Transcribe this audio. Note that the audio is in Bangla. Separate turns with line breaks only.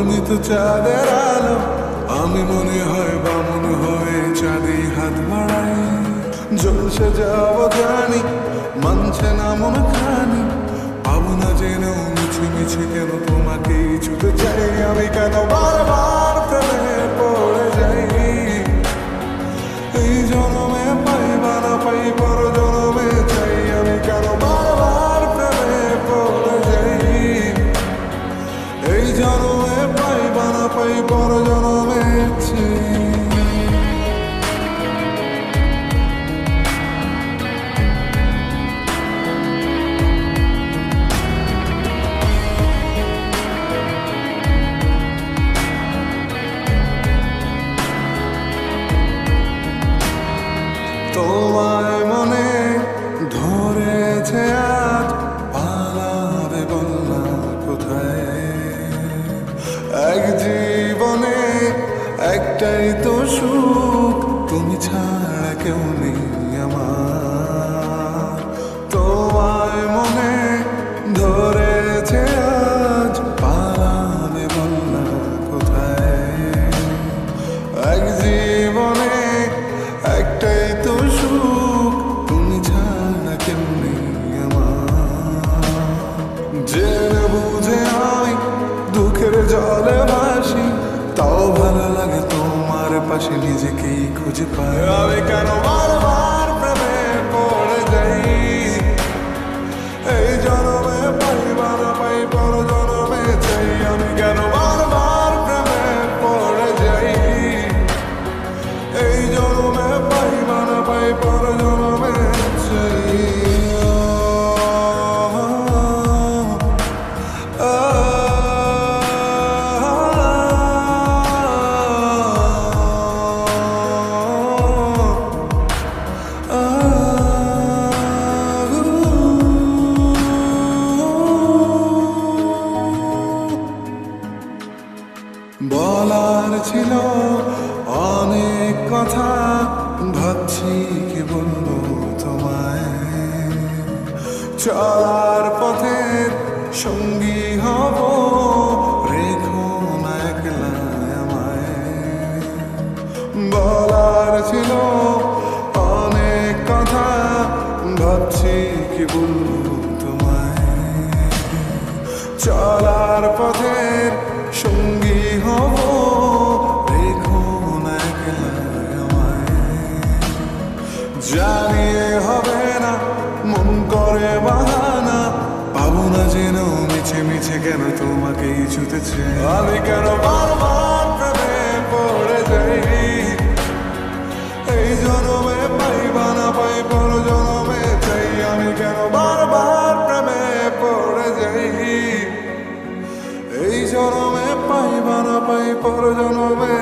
তুমি তো চাঁদের আলো, আমি মনে হয় বামন হয়ে চাঁদে হাত বাড়াই। জ্বলসে যাব জানি, মানছে না মন খানি, পাবো না যেন মিছে মিছে কেন তোমাকে ছুতে চাই। আমি কেন বারবার প্রেমে পড়ে যাই, এই জনমে পাই বা না পাই পর জনমে চাই। আমি কেন বারবার প্রেমে পড়ে যাই, এই জনমে পাই বা না পাই পর জনমে চাই। তোমায় মনে ধরেছে আজ, পালাবে বললা কোথায়? এক জীবনে একটাই তো সুখ, তুমি ছাড়া কেউ নেই আমার। তোমায় মনে ধরেছে আজ, পালাবে বললা কোথায়? এক জীবনে একটাই তো সুখ, তুমি ছাড়া কেউ নেই আমার। জেনে বুঝে আমি দুঃখের জলে ভাসি, তাও ভালো লাগে তোমার পাশে নিজেকেই খুঁজে পাই। আমি কেন বারবার প্রেমে পড়ে যাই, এই জনমে পাই বা না পাই পর জনমে চাই। আমি কেন বারবার প্রেমে পড়ে যাই, এই জনমে পাই বা না পাই পর জনমে চাই। বলার ছিল অনেক কথা, ভাবছি কি বলবো তোমায়। চলার পথের সঙ্গী হব, রেখো না একলা আমায়। বলার ছিল অনেক কথা, ভাবছি কি বলবো তোমায়। চলার পথের সঙ্গী হব, রেখো না একলা আমায়। জানিয়ে হবে না মন করে বাহানা, পাবো না যেন মিছে মিছে কেন তোমাকেই ছুতেছে। আমি কেন বারবার প্রেমে পড়ে যাই, এই জনমে পাই বা না পাই পর জনমে চাই। আমি কেন বারবার প্রেমে পড়ে যাই, এই জনমে পাই বা না পাই পর জনমে